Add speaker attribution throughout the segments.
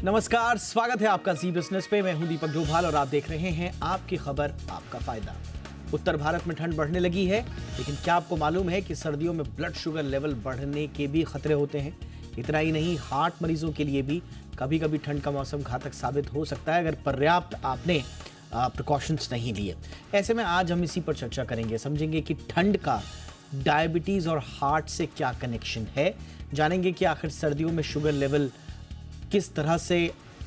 Speaker 1: नमस्कार, स्वागत है आपका जी बिजनेस पे। मैं हूं दीपक डोभाल और आप देख रहे हैं आपकी खबर आपका फायदा। उत्तर भारत में ठंड बढ़ने लगी है, लेकिन क्या आपको मालूम है कि सर्दियों में ब्लड शुगर लेवल बढ़ने के भी खतरे होते हैं। इतना ही नहीं, हार्ट मरीजों के लिए भी कभी कभी ठंड का मौसम घातक साबित हो सकता है अगर पर्याप्त आपने प्रिकॉशंस नहीं लिए। ऐसे में आज हम इसी पर चर्चा करेंगे, समझेंगे कि ठंड का डायबिटीज और हार्ट से क्या कनेक्शन है, जानेंगे कि आखिर सर्दियों में शुगर लेवल किस तरह से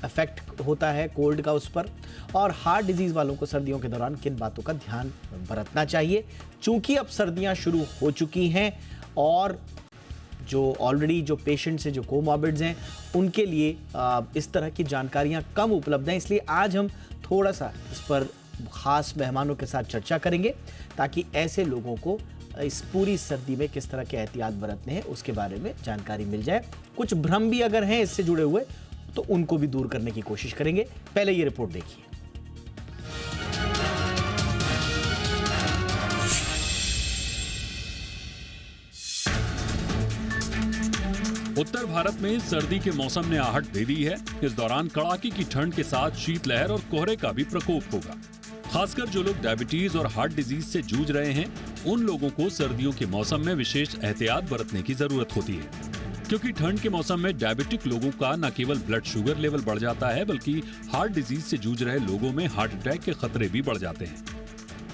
Speaker 1: इफेक्ट होता है कोल्ड का उस पर, और हार्ट डिजीज वालों को सर्दियों के दौरान किन बातों का ध्यान बरतना चाहिए। चूंकि अब सर्दियां शुरू हो चुकी हैं और जो ऑलरेडी जो पेशेंट्स हैं, जो कोमॉर्बिड्स हैं, उनके लिए इस तरह की जानकारियां कम उपलब्ध हैं। इसलिए आज हम थोड़ा सा इस पर खास मेहमानों के साथ चर्चा करेंगे ताकि ऐसे लोगों को इस पूरी सर्दी में किस तरह के एहतियात बरतने हैं उसके बारे में जानकारी मिल जाए। कुछ भ्रम भी अगर हैं इससे जुड़े हुए तो उनको भी दूर करने की कोशिश करेंगे। पहले ये रिपोर्ट देखिए।
Speaker 2: उत्तर भारत में सर्दी के मौसम ने आहट दे दी है। इस दौरान कड़ाके की ठंड के साथ शीतलहर और कोहरे का भी प्रकोप होगा। खासकर जो लोग डायबिटीज और हार्ट डिजीज से जूझ रहे हैं, उन लोगों को सर्दियों के मौसम में विशेष एहतियात बरतने की जरूरत होती है, क्योंकि ठंड के मौसम में डायबिटिक लोगों का न केवल ब्लड शुगर लेवल बढ़ जाता है, बल्कि हार्ट डिजीज से जूझ रहे लोगों में हार्ट अटैक के खतरे भी बढ़ जाते हैं।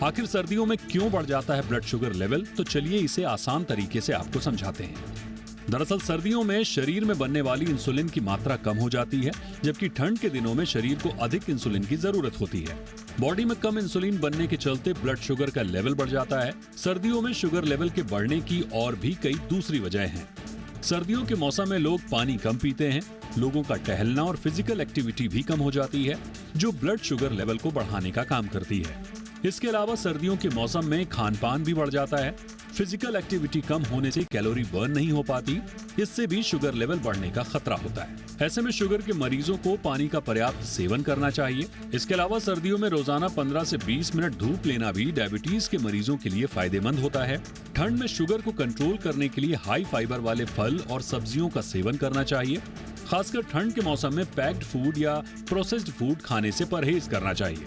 Speaker 2: आखिर सर्दियों में क्यों बढ़ जाता है ब्लड शुगर लेवल, तो चलिए इसे आसान तरीके से आपको समझाते हैं। दरअसल सर्दियों में शरीर में बनने वाली इंसुलिन की मात्रा कम हो जाती है, जबकि ठंड के दिनों में शरीर को अधिक इंसुलिन की जरूरत होती है। बॉडी में कम इंसुलिन बनने के चलते ब्लड शुगर का लेवल बढ़ जाता है। सर्दियों में शुगर लेवल के बढ़ने की और भी कई दूसरी वजह हैं। सर्दियों के मौसम में लोग पानी कम पीते हैं, लोगों का टहलना और फिजिकल एक्टिविटी भी कम हो जाती है, जो ब्लड शुगर लेवल को बढ़ाने का काम करती है। इसके अलावा सर्दियों के मौसम में खान पान भी बढ़ जाता है। फिजिकल एक्टिविटी कम होने से कैलोरी बर्न नहीं हो पाती, इससे भी शुगर लेवल बढ़ने का खतरा होता है। ऐसे में शुगर के मरीजों को पानी का पर्याप्त सेवन करना चाहिए। इसके अलावा सर्दियों में रोजाना 15 से 20 मिनट धूप लेना भी डायबिटीज के मरीजों के लिए फायदेमंद होता है। ठंड में शुगर को कंट्रोल करने के लिए हाई फाइबर वाले फल और सब्जियों का सेवन करना चाहिए। खासकर ठंड के मौसम में पैक्ड फूड या प्रोसेस्ड फूड खाने से परहेज करना चाहिए,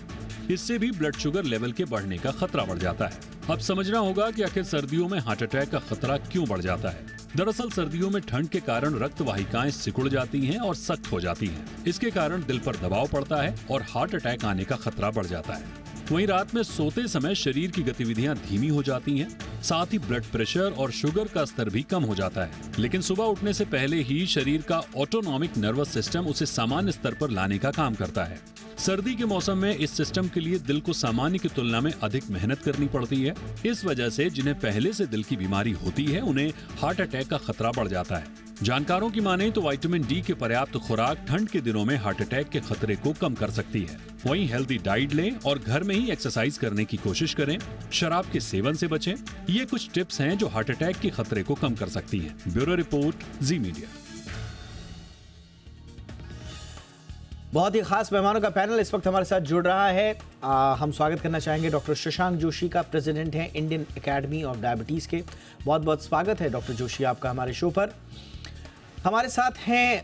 Speaker 2: इससे भी ब्लड शुगर लेवल के बढ़ने का खतरा बढ़ जाता है। अब समझना होगा कि आखिर सर्दियों में हार्ट अटैक का खतरा क्यों बढ़ जाता है। दरअसल सर्दियों में ठंड के कारण रक्त वाहिकाएं सिकुड़ जाती हैं और सख्त हो जाती हैं। इसके कारण दिल पर दबाव पड़ता है और हार्ट अटैक आने का खतरा बढ़ जाता है। वहीं रात में सोते समय शरीर की गतिविधियां धीमी हो जाती हैं, साथ ही ब्लड प्रेशर और शुगर का स्तर भी कम हो जाता है। लेकिन सुबह उठने से पहले ही शरीर का ऑटोनॉमिक नर्वस सिस्टम उसे सामान्य स्तर पर लाने का काम करता है। सर्दी के मौसम में इस सिस्टम के लिए दिल को सामान्य की तुलना में अधिक मेहनत करनी पड़ती है। इस वजह से जिन्हें पहले से दिल की बीमारी होती है, उन्हें हार्ट अटैक का खतरा बढ़ जाता है। जानकारों की माने तो विटामिन डी के पर्याप्त खुराक ठंड के दिनों में हार्ट अटैक के खतरे को कम कर सकती है। वहीं हेल्दी डाइट लें और घर में ही एक्सरसाइज करने की कोशिश करें। शराब के सेवन से बचें। ये कुछ टिप्स हैं जो हार्ट अटैक के खतरे को कम कर सकती हैं। ब्यूरो रिपोर्ट, जी मीडिया।
Speaker 1: बहुत ही खास मेहमानों का पैनल इस वक्त हमारे साथ जुड़ रहा है। हम स्वागत करना चाहेंगे डॉक्टर शशांक जोशी का, प्रेसिडेंट हैं इंडियन एकेडमी ऑफ डायबिटीज के। बहुत बहुत स्वागत है डॉक्टर जोशी आपका हमारे शो पर। हमारे साथ हैं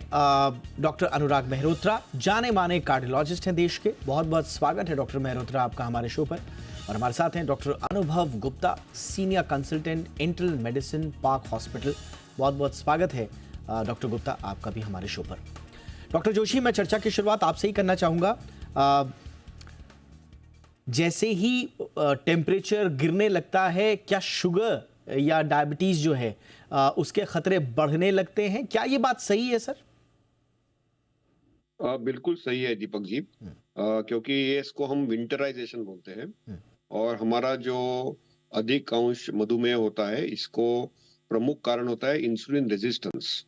Speaker 1: डॉक्टर अनुराग मेहरोत्रा, जाने माने कार्डियोलॉजिस्ट हैं देश के। बहुत बहुत स्वागत है डॉक्टर मेहरोत्रा आपका हमारे शो पर। और हमारे साथ हैं doctor Anubhav Gupta, senior consultant internal medicine, park hospital. बहुत बहुत स्वागत है डॉक्टर गुप्ता आपका भी हमारे शो पर। डॉक्टर जोशी, मैं चर्चा की शुरुआत आपसे ही करना चाहूँगा। जैसे ही टेम्परेचर गिरने लगता है, क्या शुगर या डायबिटीज़ जो है उसके खतरे बढ़ने लगते हैं? क्या ये बात सही है सर?
Speaker 3: बिल्कुल सही है दीपक जी। क्योंकि ये इसको हम विंटराइजेशन बोलते हैं और हमारा जो अधिक अंश मधुमेह होता है, इसको प्रमुख कारण होता है इंसुलिन रेजिस्टेंस।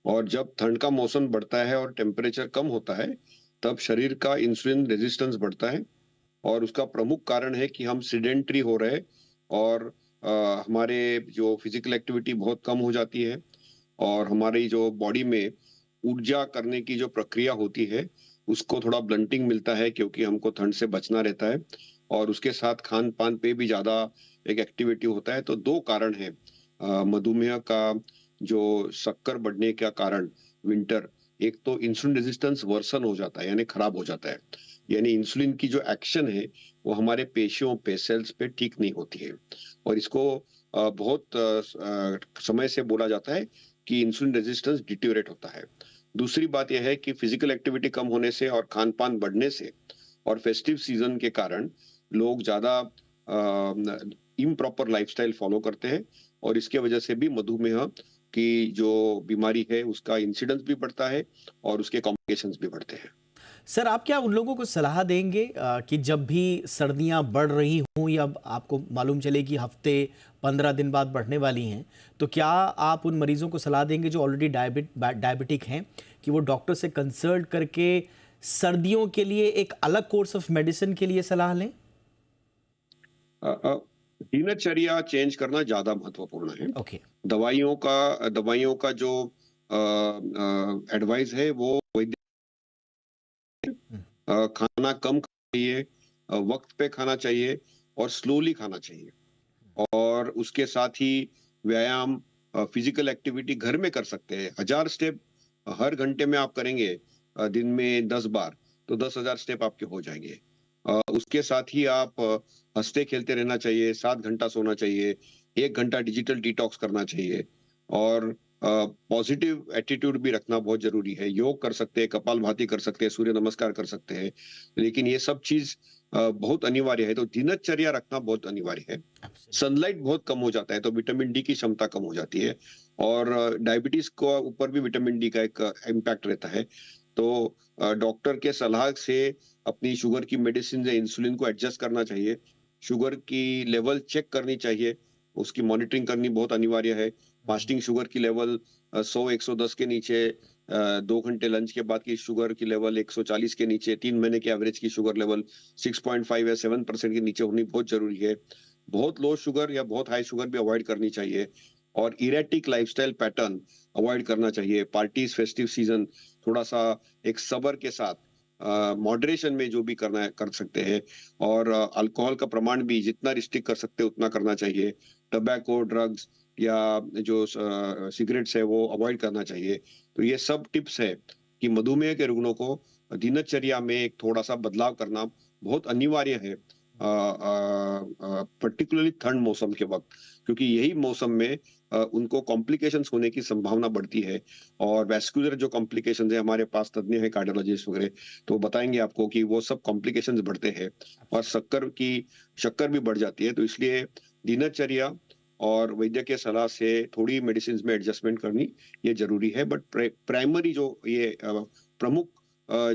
Speaker 3: और जब ठंड का मौसम बढ़ता है और टेम्परेचर कम होता है, तब शरीर का इंसुलिन रेजिस्टेंस बढ़ता है और उसका प्रमुख कारण है कि हम सीडेंटरी हो रहे और हमारे जो फिजिकल एक्टिविटी बहुत कम हो जाती है और हमारी जो बॉडी में ऊर्जा करने की जो प्रक्रिया होती है, उसको थोड़ा ब्लंटिंग मिलता है, क्योंकि हमको ठंड से बचना रहता है और उसके साथ खान पान पे भी ज्यादा एक एक्टिविटी होता है। तो दो कारण है मधुमेह का, जो शक्कर बढ़ने का कारण विंटर, एक तो इंसुलिन रेजिस्टेंस वर्सन हो जाता है, यानी खराब हो जाता है। यानी इंसुलिन की जो एक्शन है वो हमारे पेशियों पे, सेल्स पे ठीक नहीं होती है। और इसको बहुत समय से बोला जाता है कि इंसुलिन रेजिस्टेंस डिटेरियोरेट होता है। दूसरी बात यह है कि फिजिकल एक्टिविटी कम होने से और खान-पान बढ़ने से और फेस्टिव सीजन के कारण लोग ज़्यादा इम्प्रॉपर लाइफस्टाइल फॉलो करते हैं और इसके वजह से भी मधुमेह की जो बीमारी है उसका इंसिडेंस भी बढ़ता है और उसके कॉम्प्लिकेशंस भी बढ़ते हैं।
Speaker 1: सर, आप क्या उन लोगों को सलाह देंगे कि जब भी सर्दियां बढ़ रही हों या अब आपको मालूम चले कि हफ्ते 15 दिन बाद बढ़ने वाली हैं, तो क्या आप उन मरीजों को सलाह देंगे जो ऑलरेडी डायबिटिक हैं कि वो डॉक्टर से कंसल्ट करके सर्दियों के लिए एक अलग कोर्स ऑफ मेडिसिन के लिए सलाह लें?
Speaker 3: अ, अ, दिनचर्या चेंज करना ज़्यादा महत्वपूर्ण है।
Speaker 1: ओके।
Speaker 3: दवाइयों का जो एडवाइस है वो वैद्य
Speaker 1: हम्म,
Speaker 3: खाना कम खाना चाहिए, वक़्त पे खाना चाहिए और स्लोली खाना चाहिए। और उसके साथ ही व्यायाम, फिजिकल एक्टिविटी घर में कर सकते हैं। 1000 स्टेप हर घंटे में आप करेंगे, दिन में 10 बार, तो 10,000 स्टेप आपके हो जाएँगे। उसके साथ ही आप हँसते-खेलते रहना चाहिए, 7 घंटा सोना चाहिए, 1 घंटा डिजिटल डिटॉक्स करना चाहिए और पॉजिटिव एटीट्यूड भी रखना बहुत ज़रूरी है। योग कर सकते हैं, कपालभाति कर सकते हैं, सूर्य नमस्कार कर सकते हैं। लेकिन ये सब चीज़ बहुत अनिवार्य है, तो दिनचर्या रखना बहुत अनिवार्य है।
Speaker 1: एब्सोल्युटली।
Speaker 3: सनलाइट बहुत कम हो जाता है तो विटामिन डी की क्षमता कम हो जाती है और डायबिटीज को ऊपर भी विटामिन डी का एक इम्पैक्ट रहता है। तो डॉक्टर के सलाह से अपनी शुगर की मेडिसिन या इंसुलिन को एडजस्ट करना चाहिए। शुगर की लेवल चेक करनी चाहिए, उसकी मॉनिटरिंग करनी बहुत अनिवार्य है। फास्टिंग शुगर की लेवल 100-110 के नीचे, 2 घंटे लंच के बाद की शुगर की लेवल 140 के नीचे, 3 महीने के एवरेज की शुगर लेवल 6.5 या 7% के नीचे होनी बहुत ज़रूरी है। बहुत लो शुगर या बहुत हाई शुगर भी अवॉइड करनी चाहिए और इरेटिक लाइफस्टाइल पैटर्न अवॉइड करना चाहिए। पार्टीज, फेस्टिव सीजन थोड़ा-सा एक सब्र के साथ मॉडरेशन में जो भी करना है कर सकते हैं और अल्कोहल का प्रमाण भी जितना रिस्ट्रिक्ट कर सकते हैं उतना करना चाहिए। टोबैको, ड्रग्स या जो सिगरेट्स है वो अवॉइड करना चाहिए। तो ये सब टिप्स है कि मधुमेह के रुग्णों को दिनचर्या में एक थोड़ा-सा बदलाव करना बहुत अनिवार्य है। पर्टिकुलरली ठंड मौसम के वक़्त, क्योंकि यही मौसम में उनको कॉम्प्लिकेशंस होने की संभावना बढ़ती है और वैस्कुलर जो कॉम्प्लिकेशंस है, हमारे पास तज्ञ हैं कार्डियोलॉजिस्ट वगैरह, तो बताएँगे आपको कि वो सब कॉम्प्लिकेशंस बढ़ते हैं और शक्कर भी बढ़ जाती है। तो इसलिए दिनचर्या और वैद्य के सलाह से थोड़ी मेडिसिन्स में एडजस्टमेंट करनी ये ज़रूरी है। बट प्राइमरी जो ये प्रमुख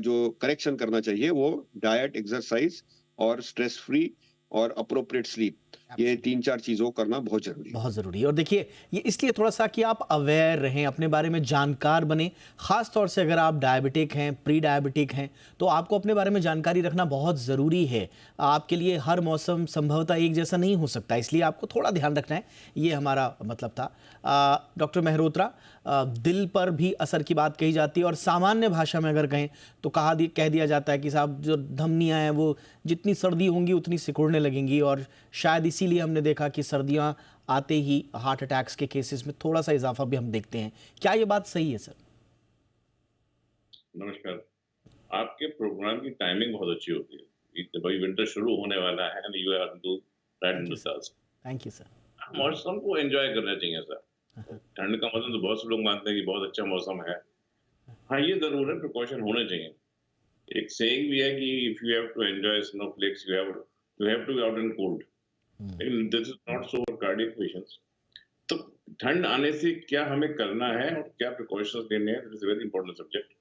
Speaker 3: जो करेक्शन करना चाहिए वो डाइट, एक्सरसाइज़ और स्ट्रेस फ्री और एप्रोप्रिएट स्लीप, ये 3-4 चीज़ों को करना बहुत ज़रूरी है।
Speaker 1: बहुत ज़रूरी है। और देखिए, ये इसलिए थोड़ा-सा कि आप अवेयर रहें, अपने बारे में जानकार बनें। ख़ास तौर से अगर आप डायबिटिक हैं, प्री डायबिटिक हैं, तो आपको अपने बारे में जानकारी रखना बहुत ज़रूरी है। आपके लिए हर मौसम संभवतः एक जैसा नहीं हो सकता, इसलिए आपको थोड़ा ध्यान रखना है, ये हमारा मतलब था। डॉक्टर मेहरोत्रा, दिल पर भी असर की बात कही जाती है और सामान्य भाषा में अगर कहें तो कह दिया जाता है कि साहब जो धमनियाँ हैं वो जितनी सर्दी होंगी उतनी सिकुड़ने लगेंगी और शायद इसीलिए हमने देखा कि सर्दियां आते ही हार्ट अटैक्स के केसेस में थोड़ा सा इजाफा भी हम देखते हैं। क्या ये बात सही है सर?
Speaker 4: नमस्कार। आपके प्रोग्राम की टाइमिंग बहुत अच्छी होती है। भाई विंटर शुरू होने वाला है and you are to write in
Speaker 1: thank
Speaker 4: the
Speaker 1: you sir.
Speaker 4: Task.
Speaker 1: Thank you sir.
Speaker 4: मौसम को एंजॉय करना चाहिए सर। ठंड का मौसम तो बहुत से लोग मानते हैं कि बहुत अच्छा मौसम है। हाँ, ये जरूर है, प्रिकॉशन होने चाहिए। एक सेइंग भी है कि if you have to enjoy snowflakes you have to be out in cold. लेकिन this is not so for cardiac patients. तो ठंड आने से क्या हमें करना है और क्या प्रिकॉशंस लेने हैं, this is very important subject.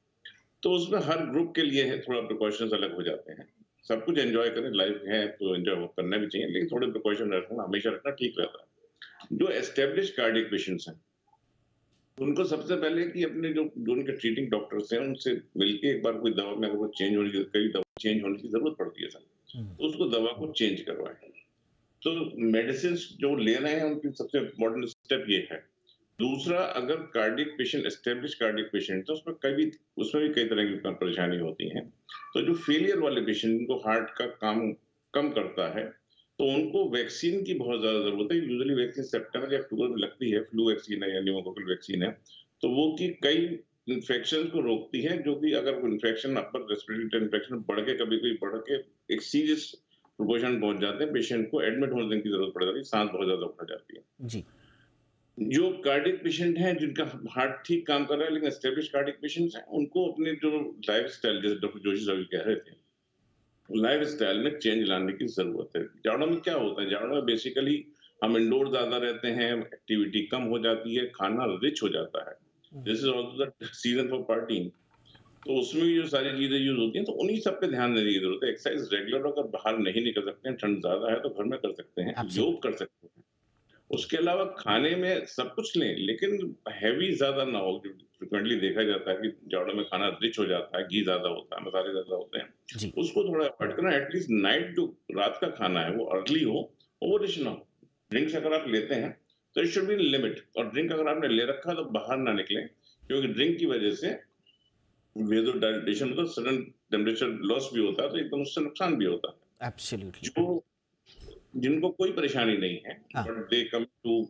Speaker 4: तो उसमें हर ग्रुप के लिए है थोड़ा प्रिकॉशंस अलग हो जाते हैं। सब कुछ एंजॉय करें, लाइफ है तो एंजॉय करना भी चाहिए, लेकिन थोड़े प्रिकॉशन रखना हमेशा रखना ठीक रहता है। जो एस्टेब्लिश कार्डियक पेशेंट्स हैं उनको सबसे पहले कि अपने जो उनके ट्रीटिंग डॉक्टर्स हैं उनसे मिलके एक बार कोई दवा में अगर चेंज होने की कई दवा चेंज होने की जरूरत पड़ती है सर, तो उसको दवा को चेंज करवाएं। तो मेडिसिन जो ले रहे हैं उनकी सबसे इम्पोर्टेंट स्टेप ये है। दूसरा, अगर cardiac patient establish cardiac patient तो उसमें भी कई तरह की परेशानी होती है। तो जो फेलियर वाले पेशेंट जिनको हार्ट का काम कम करता है तो उनको वैक्सीन की बहुत ज्यादा जरूरत है। यूजुअली वैक्सीन सितंबर या अक्टूबर में लगती है, फ्लू वैक्सीन है या न्यूमोकोकल वैक्सीन है, तो वो की कई इन्फेक्शन को रोकती है, जो कि अगर इन्फेक्शन अपर रेस्पिरेटरी इन्फेक्शन बढ़ के कभी कोई बढ़ के एक सीरियस प्रोपोर्शन पहुंच जाते हैं, पेशेंट को एडमिट होने की जरूरत पड़ जाती है, सांस बहुत ज्यादा उठ जाती है।
Speaker 1: जी।
Speaker 4: जो कार्डियक पेशेंट हैं जिनका हार्ट ठीक काम कर रहा है लेकिन एस्टेब्लिश कार्डियक पेशेंट्स हैं, उनको अपने जो लाइफस्टाइल, जैसे डॉक्टर जोशी साहब कह रहे थे, लाइफस्टाइल में चेंज लाने की जरूरत है। जाड़ों में क्या होता है, जाड़ों में बेसिकली हम इंडोर ज्यादा रहते हैं, एक्टिविटी कम हो जाती है, खाना रिच हो जाता है। This is also the season for parting. तो उसमें भी जो सारी चीजें यूज होती हैं, तो उन्हीं सब पे ध्यान देने की जरूरत है। एक्सरसाइज रेगुलर अगर बाहर नहीं निकल सकते हैं, ठंड ज्यादा है, तो घर में कर सकते हैं, योग कर सकते हैं। उसके अलावा खाने में सब कुछ लें, लेकिन हैवी ज्यादा ना हो। फ्रिक्वेंटली देखा जाता है कि जाड़ों में खाना रिच हो जाता है, घी ज्यादा होता है, मसाले ज्यादा होते हैं,
Speaker 1: जी।
Speaker 4: उसको थोड़ा अवॉइड करना। एटलीस्ट नाइट जो रात का खाना है वो अर्ली हो, ओवर रिच ना हो। ड्रिंक्स अगर आप लेते हैं तो इट शुड बी लिमिट, और ड्रिंक अगर आपने ले रखा तो बाहर ना निकले, क्योंकि ड्रिंक की वजह से वेज़ोडाइलेशन मतलब सडन टेम्परेचर लॉस भी होता है, तो एकदम उससे नुकसान भी होता है।
Speaker 1: एब्सोल्युटली।
Speaker 4: जो जिनको कोई परेशानी नहीं है,
Speaker 1: हाँ।
Speaker 4: But they come to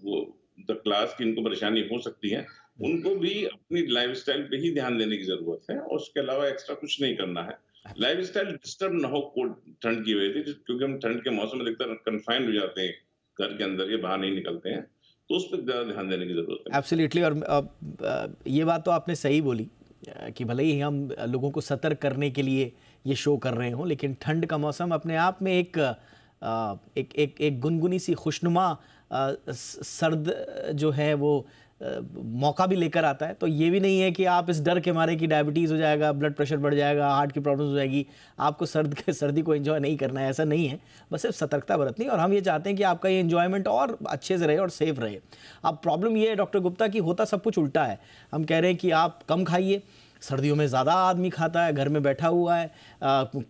Speaker 4: the class की इनको परेशानी हो सकती है, उनको भी अपनी लाइफस्टाइल पे ही ध्यान देने की जरूरत है, और उसके अलावा एक्स्ट्रा कुछ नहीं करना है। लाइफस्टाइल डिस्टर्ब ना हो कोल्ड ठंड की वजह से, क्योंकि हम ठंड के मौसम में अधिकतर कन्फाइंड हो जाते हैं घर के अंदर, ये बाहर नहीं निकलते हैं, तो उस पर ज्यादा ध्यान देने की जरूरत है।
Speaker 1: एब्सोल्युटली। और ये बात तो आपने सही बोली कि भले ही हम लोगों को सतर्क करने के लिए ये शो कर रहे हों, लेकिन ठंड का मौसम अपने आप में एक गुनगुनी सी खुशनुमा सर्द जो है वो मौका भी लेकर आता है। तो ये भी नहीं है कि आप इस डर के मारे कि डायबिटीज़ हो जाएगा, ब्लड प्रेशर बढ़ जाएगा, हार्ट की प्रॉब्लम्स हो जाएगी, आपको सर्दी को एंजॉय नहीं करना है, ऐसा नहीं है। बस सिर्फ सतर्कता बरतनी, और हम ये चाहते हैं कि आपका ये एंजॉयमेंट और अच्छे से रहे और सेफ रहे। अब प्रॉब्लम ये है डॉक्टर गुप्ता कि होता सब कुछ उल्टा है। हम कह रहे हैं कि आप कम खाइए, सर्दियों में ज़्यादा आदमी खाता है, घर में बैठा हुआ है,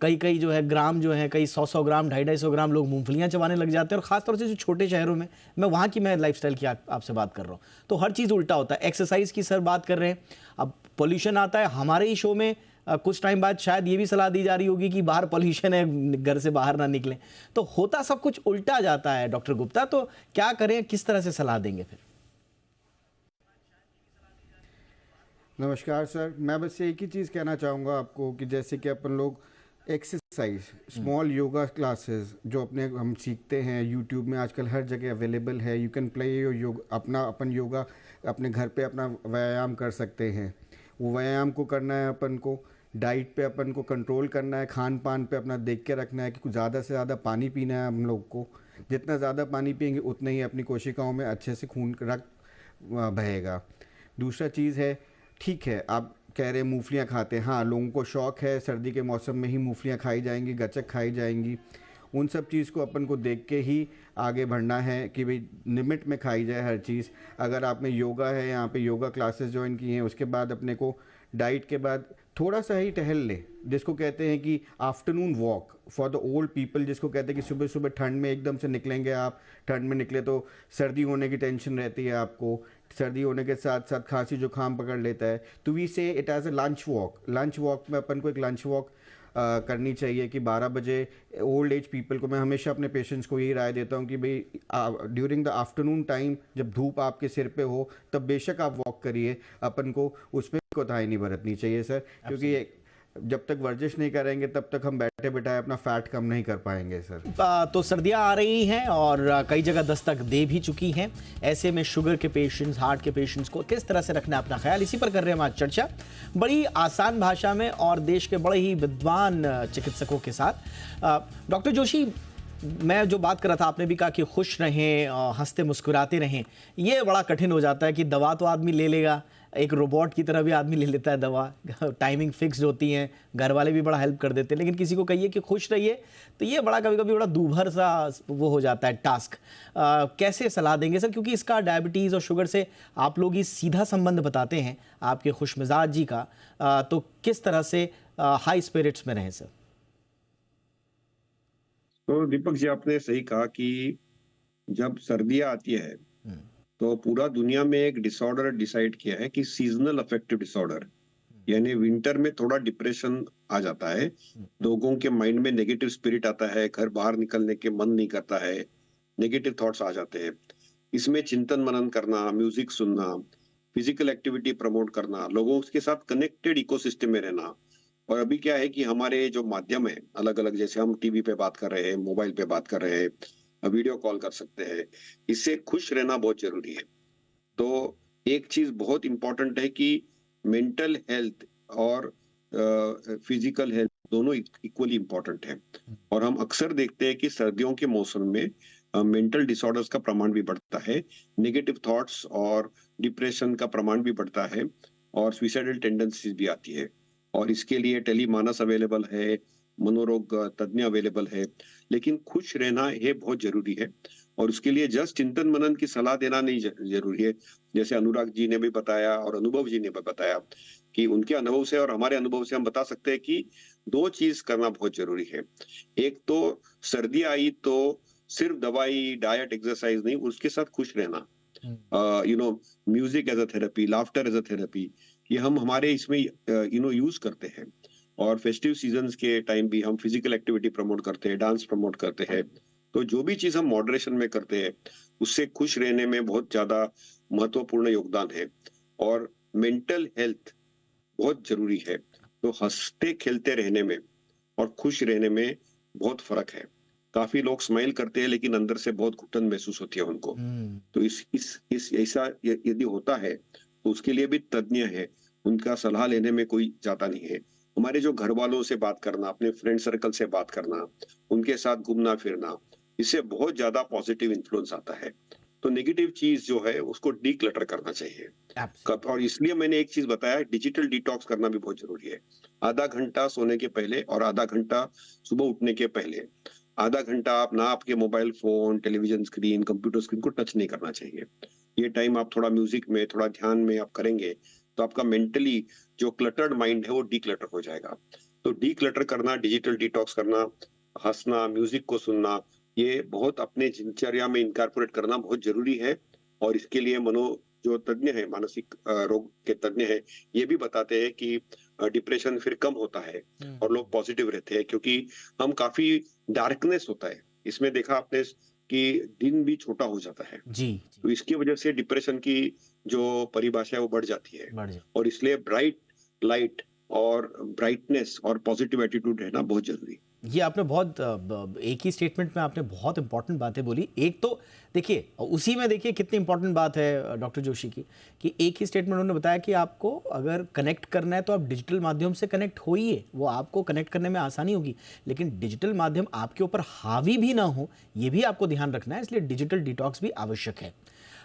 Speaker 1: कई जो है ग्राम जो है, कई 100 ग्राम, 250 ग्राम लोग मूंगफलियां चबाने लग जाते हैं। और ख़ासतौर से जो छोटे शहरों में, मैं वहाँ की लाइफस्टाइल की आपसे बात कर रहा हूँ, तो हर चीज़ उल्टा होता है। एक्सरसाइज की सर बात कर रहे हैं, अब पोल्यूशन आता है। हमारे ही शो में कुछ टाइम बाद शायद ये भी सलाह दी जा रही होगी कि बाहर पोल्यूशन है, घर से बाहर ना निकलें। तो होता सब कुछ उल्टा जाता है डॉक्टर गुप्ता, तो क्या करें, किस तरह से सलाह देंगे फिर?
Speaker 5: नमस्कार सर, मैं बस एक ही चीज़ कहना चाहूँगा आपको कि जैसे कि अपन लोग एक्सरसाइज, स्मॉल योगा क्लासेस जो अपने हम सीखते हैं, यूट्यूब में आजकल हर जगह अवेलेबल है। You can play your yoga, अपन योगा अपने घर पे अपना व्यायाम कर सकते हैं। वो व्यायाम को करना है अपन को, डाइट पे अपन को कंट्रोल करना है, खान पान पे अपना देख के रखना है कि कुछ ज़्यादा से ज़्यादा पानी पीना है हम लोग को। जितना ज़्यादा पानी पिएंगे उतना ही अपनी कोशिकाओं में अच्छे से खून रक्त बहेगा। दूसरा चीज़ है, ठीक है आप कह रहे हैं मूंगफलियाँ खाते हैं, हाँ लोगों को शौक़ है, सर्दी के मौसम में ही मूंगफलियाँ खाई जाएंगी, गचक खाई जाएंगी। उन सब चीज़ को अपन को देख के ही आगे बढ़ना है कि भाई लिमिट में खाई जाए हर चीज़। अगर आप में योगा है, यहाँ पे योगा क्लासेस ज्वाइन की हैं, उसके बाद अपने को डाइट के बाद थोड़ा सा ही टहल ले, जिसको कहते हैं कि afternoon walk for the old people, जिसको कहते हैं कि सुबह सुबह ठंड में एकदम से निकलेंगे आप, ठंड में निकले तो सर्दी होने की टेंशन रहती है आपको, सर्दी होने के साथ साथ खांसी जुकाम पकड़ लेता है, तो we say it as a lunch walk. Lunch walk में अपन को एक लंच वॉक करनी चाहिए कि 12 बजे ओल्ड एज पीपल को, मैं हमेशा अपने पेशेंट्स को यही राय देता हूँ कि भाई ड्यूरिंग द आफ्टरनून टाइम जब धूप आपके सिर पे हो तब बेशक आप वॉक करिए, अपन को उसमें कोताही नहीं बरतनी चाहिए सर, क्योंकि जब तक वर्जिश नहीं करेंगे तब तक हम बैठे बैठाए अपना फैट कम नहीं कर पाएंगे सर।
Speaker 1: तो सर्दियां आ रही हैं और कई जगह दस्तक दे भी चुकी हैं। ऐसे में शुगर के पेशेंट्स, हार्ट के पेशेंट्स को किस तरह से रखना है अपना ख्याल, इसी पर कर रहे हैं हम आज चर्चा, बड़ी आसान भाषा में और देश के बड़े ही विद्वान चिकित्सकों के साथ। डॉक्टर जोशी, मैं जो बात कर रहा था, आपने भी कहा कि खुश रहें, हंसते मुस्कुराते रहें। ये बड़ा कठिन हो जाता है कि दवा तो आदमी ले लेगा, एक रोबोट की तरह भी आदमी ले लेता है दवा, टाइमिंग फिक्स्ड होती हैं, घर वाले भी बड़ा हेल्प कर देते हैं, लेकिन किसी को कहिए कि खुश रहिए तो ये बड़ा कभी कभी बड़ा दूभर सा वो हो जाता है टास्क। कैसे सलाह देंगे सर, क्योंकि इसका डायबिटीज़ और शुगर से आप लोग ही सीधा संबंध बताते हैं आपके खुश मिजाज जी का, तो किस तरह से हाई स्पिरिट्स में रहें सर?
Speaker 3: तो दीपक जी, आपने सही कहा कि जब सर्दियां आती है तो पूरा दुनिया में एक डिसऑर्डर डिसाइड किया है कि सीजनल अफेक्टिव डिसऑर्डर, यानी विंटर में थोड़ा डिप्रेशन आ जाता है, लोगों के माइंड में नेगेटिव स्पिरिट आता है, घर बाहर निकलने के मन नहीं करता है, नेगेटिव थॉट्स आ जाते हैं। इसमें चिंतन मनन करना, म्यूजिक सुनना, फिजिकल एक्टिविटी प्रमोट करना, लोगों के साथ कनेक्टेड इकोसिस्टम में रहना। और अभी क्या है कि हमारे जो माध्यम है अलग अलग, जैसे हम टीवी पे बात कर रहे हैं, मोबाइल पे बात कर रहे हैं, वीडियो कॉल कर सकते हैं, इससे खुश रहना बहुत जरूरी है। तो एक चीज बहुत इंपॉर्टेंट है कि मेंटल हेल्थ और फिजिकल हेल्थ दोनों इक्वली इंपॉर्टेंट है। और हम अक्सर देखते हैं कि सर्दियों के मौसम में मेंटल डिसऑर्डर्स का प्रमाण भी बढ़ता है, नेगेटिव थॉट्स और डिप्रेशन का प्रमाण भी बढ़ता है, और सुइसाइडल टेंडेंसीज भी आती है। और इसके लिए टेलीमानस अवेलेबल है, मनोरोग तज्ञ अवेलेबल है, लेकिन खुश रहना ये बहुत जरूरी है। और उसके लिए जस्ट चिंतन मनन की सलाह देना नहीं जरूरी है। जैसे अनुराग जी ने भी बताया और अनुभव जी ने भी बताया कि उनके अनुभव से और हमारे अनुभव से हम बता सकते हैं कि दो चीज करना बहुत जरूरी है। एक तो सर्दी आई तो सिर्फ दवाई, डाइट, एक्सरसाइज नहीं, उसके साथ खुश रहना। Music as a therapy, laughter as a therapy, ये हम हमारे इसमें यूज करते हैं। और फेस्टिव सीजन्स के टाइम भी हम फिजिकल एक्टिविटी प्रमोट करते हैं, डांस प्रमोट करते हैं। तो जो भी चीज हम मॉडरेशन में करते हैं उससे खुश रहने में बहुत ज्यादा महत्वपूर्ण योगदान है। और मेंटल हेल्थ बहुत जरूरी है। तो हंसते खेलते रहने में और खुश रहने में बहुत फर्क है। काफी लोग स्माइल करते हैं लेकिन अंदर से बहुत घुटन महसूस होती है उनको। तो इस ऐसा यदि होता है तो उसके लिए भी तज्ञ है, उनका सलाह लेने में कोई जाता नहीं है। हमारे जो घर वालों से बात करना, अपने फ्रेंड सर्कल से बात करना, उनके साथ घूमना फिरना, इससे बहुत ज्यादा पॉजिटिव इन्फ्लुएंस आता है। तो नेगेटिव चीज जो है उसको डीक्लटर करना चाहिए। और इसलिए मैंने एक चीज बताया, डिजिटल डिटॉक्स करना भी बहुत जरूरी है। आधा घंटा सोने के पहले और आधा घंटा सुबह उठने के पहले, आधा घंटा आप ना आपके mobile phone, television screen, computer screen को टच नहीं करना चाहिए। ये टाइम आप थोड़ा म्यूजिक में, थोड़ा ध्यान में आप करेंगे तो आपका मेंटली जो क्लटर्ड माइंड है वो डीक्लटर हो जाएगा। तो डीक्लटर करना, डिजिटल डिटॉक्स करना, हंसना, म्यूजिक को सुनना, ये बहुत अपने दिनचर्या में इनकॉर्पोरेट करना बहुत जरूरी है। और इसके लिए जो तज्ञ है, मानसिक रोग के तज्ञ है, ये भी बताते हैं कि डिप्रेशन फिर कम होता है और लोग पॉजिटिव रहते हैं, क्योंकि हम काफी डार्कनेस होता है इसमें, देखा आपने कि दिन भी छोटा हो जाता है
Speaker 1: जी,
Speaker 3: तो इसकी वजह से डिप्रेशन की जो परिभाषा है वो बढ़ जाती है। और इसलिए ब्राइट लाइट और ब्राइटनेस और पॉजिटिव एटीट्यूड रहना बहुत जरूरी है।
Speaker 1: ये आपने बहुत एक ही स्टेटमेंट में आपने बहुत इंपॉर्टेंट बातें बोली। एक तो देखिए, उसी में देखिए कितनी इंपॉर्टेंट बात है डॉक्टर जोशी की, कि एक ही स्टेटमेंट उन्होंने बताया कि आपको अगर कनेक्ट करना है तो आप डिजिटल माध्यम से कनेक्ट होइए, वो आपको कनेक्ट करने में आसानी होगी, लेकिन डिजिटल माध्यम आपके ऊपर हावी भी ना हो, ये भी आपको ध्यान रखना है। इसलिए डिजिटल डिटॉक्स भी आवश्यक है।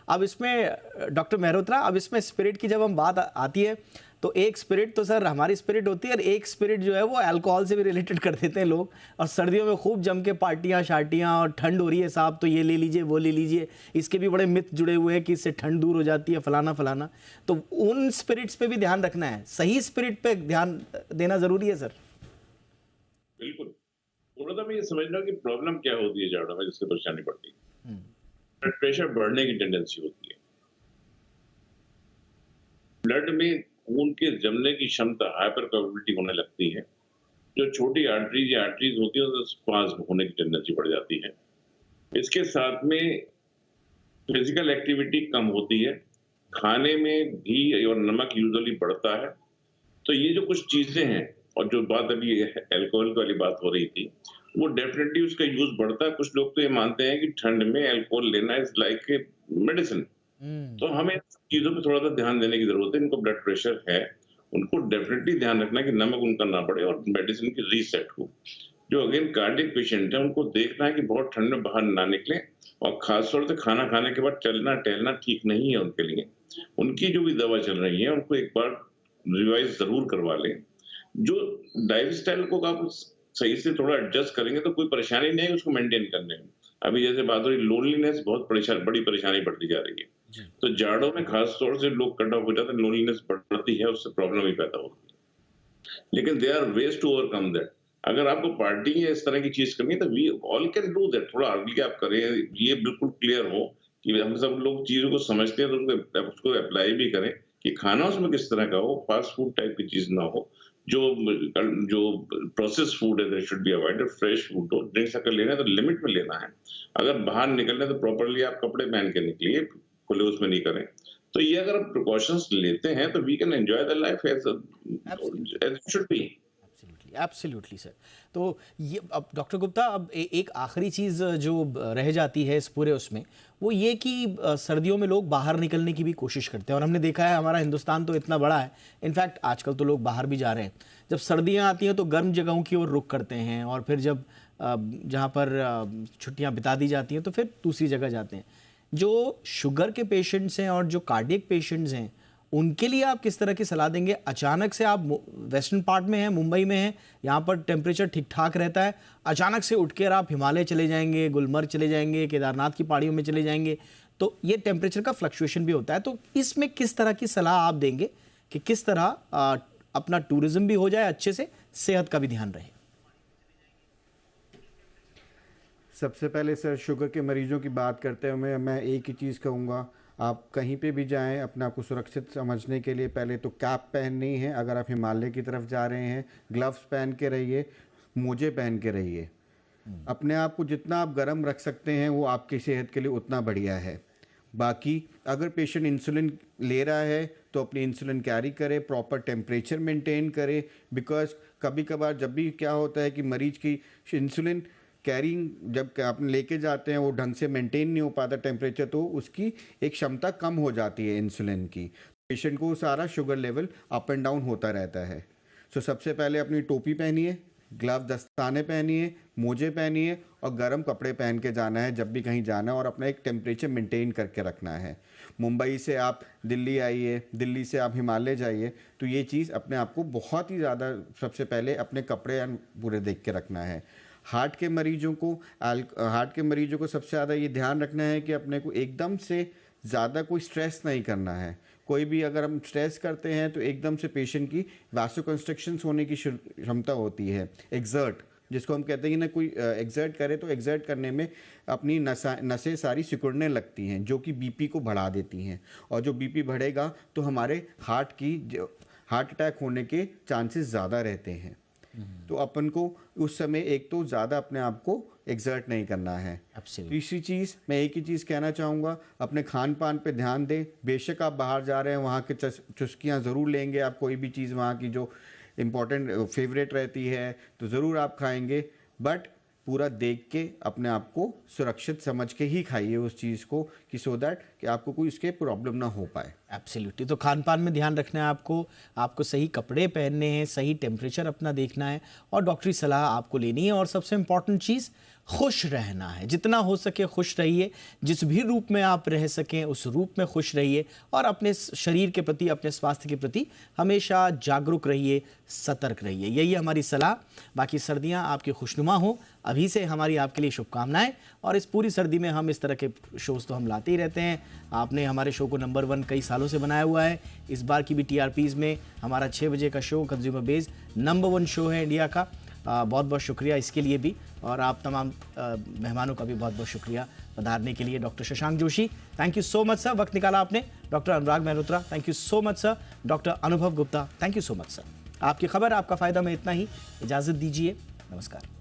Speaker 1: अब इसमें डॉक्टर मेहरोत्रा, अब इसमें स्पिरिट की जब हम बात आती है तो एक स्पिरिट तो सर हमारी स्पिरिट होती है, और एक स्पिरिट जो है वो अल्कोहल से भी रिलेटेड कर देते हैं लोग। और सर्दियों में खूब जम के पार्टियां शार्टियां, और ठंड हो रही है साहब तो ये ले लीजिए वो ले लीजिए, इसके भी बड़े मिथ जुड़े हुए हैं कि इससे ठंड दूर हो जाती है, फलाना फलाना। तो उन स्पिरिट्स पे भी ध्यान रखना है, सही स्पिरिट पे ध्यान देना जरूरी है सर।
Speaker 4: बिल्कुल। थोड़ा सा मैं ये समझ रहा हूँ कि प्रॉब्लम क्या होती है जाड़ों में जिससे परेशानी बढ़ती है। ब्लड प्रेशर बढ़ने की टेंडेंसी होती है, ब्लड में खून के जमने की क्षमता, हाइपर कोएगुलेबिलिटी होने लगती है। जो छोटी आर्टरीज होती है उसमें स्पाज्म होने की टेंडेंसी बढ़ जाती है। इसके साथ में फिजिकल एक्टिविटी कम होती है, खाने में घी और नमक यूजुअली बढ़ता है। तो ये जो कुछ चीजें हैं, और जो बात अभी अल्कोहल वाली बात हो रही थी, वो डेफिनेटली उसका यूज बढ़ता है। कुछ लोग तो ये मानते हैं कि ठंड में अल्कोहल लेना इज लाइक ए मेडिसिन। तो हमें चीजों पे थोड़ा सा ध्यान देने की जरूरत है। इनको ब्लड प्रेशर है, उनको डेफिनेटली ध्यान रखना कि नमक उनका ना बढ़े और मेडिसिन की रीसेट हो। जो अगेन कार्डियक पेशेंट है, उनको देखना है कि बहुत ठंड में बाहर ना निकले, और खासतौर से खाना खाने के बाद चलना टहलना ठीक नहीं है उनके लिए। उनकी जो भी दवा चल रही है उनको एक बार रिवाइज जरूर करवा लें। जो लाइफ स्टाइल को आप सही से थोड़ा एडजस्ट करेंगे तो कोई परेशानी नहीं है उसको मेंटेन करने में। अभी जैसे बात हो रही, लोनलीनेस बहुत बड़ी परेशानी बढ़ती जा रही है। तो जाड़ों में खास तौर से लोग कट ऑफ हो जाते हैं, लोनलीनेस बढ़ती है, उससे प्रॉब्लम ही पैदा होती है। लेकिन they are ways to overcome that. अगर आपको पार्टी या इस तरह की चीज करनी है तो we all can do that. थोड़ा अर्ली आप करें, ये बिल्कुल क्लियर हो कि हम सब लोग चीजों को समझते हैं तो उसको अप्लाई भी करें कि खाना उसमें किस तरह का हो, फास्ट फूड टाइप की चीज ना हो। जो प्रोसेस फूड है should be avoided, fresh food हो। ड्रिंक्स अगर लेना है तो लिमिट में लेना है। अगर बाहर निकलना है तो प्रॉपरली आप कपड़े पहन के निकलिए, खुले उसमें नहीं करें। तो ये अगर हम प्रिकॉशंस लेते हैं तो we can enjoy the life as it should be.
Speaker 1: Absolutely sir. तो ये अब डॉक्टर गुप्ता, अब एक आखिरी चीज़ जो रह जाती है इस पूरे उसमें, वो ये कि सर्दियों में लोग बाहर निकलने की भी कोशिश करते हैं, और हमने देखा है हमारा हिंदुस्तान तो इतना बड़ा है, इनफैक्ट आजकल तो लोग बाहर भी जा रहे हैं। जब सर्दियां आती हैं तो गर्म जगहों की ओर रुख करते हैं, और फिर जब जहाँ पर छुट्टियाँ बिता दी जाती हैं तो फिर दूसरी जगह जाते हैं। जो शुगर के पेशेंट्स हैं और जो कार्डियक पेशेंट्स हैं, उनके लिए आप किस तरह की सलाह देंगे? अचानक से आप वेस्टर्न पार्ट में हैं, मुंबई में हैं, यहाँ पर टेम्परेचर ठीक ठाक रहता है, अचानक से उठ कर आप हिमालय चले जाएंगे, गुलमर्ग चले जाएंगे, केदारनाथ की पहाड़ियों में चले जाएंगे, तो ये टेम्परेचर का फ्लक्चुएशन भी होता है। तो इसमें किस तरह की सलाह आप देंगे कि किस तरह अपना टूरिज्म भी हो जाए अच्छे से, सेहत का भी ध्यान रहे?
Speaker 5: सबसे पहले सर, शुगर के मरीजों की बात करते हुए मैं एक ही चीज़ कहूँगा, आप कहीं पे भी जाएं अपने आप को सुरक्षित समझने के लिए पहले तो कैप पहननी है। अगर आप हिमालय की तरफ जा रहे हैं, ग्लव्स पहन के रहिए, मोजे पहन के रहिए। अपने आप को जितना आप गर्म रख सकते हैं वो आपकी सेहत के लिए उतना बढ़िया है। बाकी अगर पेशेंट इंसुलिन ले रहा है तो अपनी इंसुलिन कैरी करे, प्रॉपर टेम्परेचर मेंटेन करे, बिकॉज कभी कभार जब भी क्या होता है कि मरीज की इंसुलिन कैरिंग जब आपने लेके जाते हैं वो ढंग से मेंटेन नहीं हो पाता टेम्परेचर, तो उसकी एक क्षमता कम हो जाती है इंसुलिन की। पेशेंट को सारा sugar level up and down होता रहता है। सो सबसे पहले अपनी टोपी पहनिए, ग्लव दस्ताने पहनिए, मोजे पहनिए और गर्म कपड़े पहन के जाना है जब भी कहीं जाना है, और अपना एक टेम्परेचर मेंटेन करके रखना है। मुंबई से आप दिल्ली आइए, दिल्ली से आप हिमालय जाइए, तो ये चीज़ अपने आप को बहुत ही ज़्यादा सबसे पहले अपने कपड़े पूरे देख के रखना है। हार्ट के मरीजों को सबसे ज़्यादा ये ध्यान रखना है कि अपने को एकदम से ज़्यादा कोई स्ट्रेस नहीं करना है। कोई भी अगर हम स्ट्रेस करते हैं तो एकदम से पेशेंट की वासोकंस्ट्रक्शंस होने की क्षमता होती है। एक्सर्ट जिसको हम कहते हैं कि ना, कोई एक्सर्ट करे तो एक्सर्ट करने में अपनी नसें सारी सिकुड़ने लगती हैं, जो कि बीपी को बढ़ा देती हैं, और जो बीपी बढ़ेगा तो हमारे हार्ट अटैक होने के चांसेस ज़्यादा रहते हैं। तो अपन को उस समय एक तो ज़्यादा अपने आप को एक्सर्ट नहीं करना है। तीसरी चीज़ मैं एक ही चीज़ कहना चाहूँगा, अपने खान पान पे ध्यान दें। बेशक आप बाहर जा रहे हैं, वहाँ के चुस्कियाँ ज़रूर लेंगे आप, कोई भी चीज़ वहाँ की जो इम्पोर्टेंट फेवरेट रहती है तो ज़रूर आप खाएंगे, बट पूरा देख के अपने आप को सुरक्षित समझ के ही खाइए उस चीज़ को, कि सो दैट कि आपको कोई इसके प्रॉब्लम ना हो पाए।
Speaker 1: एब्सोल्युटली। तो खान पान में ध्यान रखना है आपको सही कपड़े पहनने हैं, सही टेम्परेचर अपना देखना है, और डॉक्टरी सलाह आपको लेनी है, और सबसे इम्पॉर्टेंट चीज़ खुश रहना है। जितना हो सके खुश रहिए, जिस भी रूप में आप रह सकें उस रूप में खुश रहिए, और अपने शरीर के प्रति, अपने स्वास्थ्य के प्रति हमेशा जागरूक रहिए, सतर्क रहिए। यही हमारी सलाह। बाकी सर्दियां आपकी खुशनुमा हो, अभी से हमारी आपके लिए शुभकामनाएं। और इस पूरी सर्दी में हम इस तरह के शोज़ तो हम लाते ही रहते हैं। आपने हमारे शो को नंबर 1 कई सालों से बनाया हुआ है। इस बार की भी TRPs में हमारा 6 बजे का show consumer based number 1 show है इंडिया का। बहुत बहुत शुक्रिया इसके लिए भी, और आप तमाम मेहमानों का भी बहुत बहुत शुक्रिया पधारने के लिए। Doctor Shashank Joshi, thank you so much sir, वक्त निकाला आपने। Doctor Anurag Mehrotra, thank you so much sir. Doctor Anubhav Gupta, thank you so much sir. आपकी खबर आपका फ़ायदा में इतना ही, इजाज़त दीजिए, नमस्कार।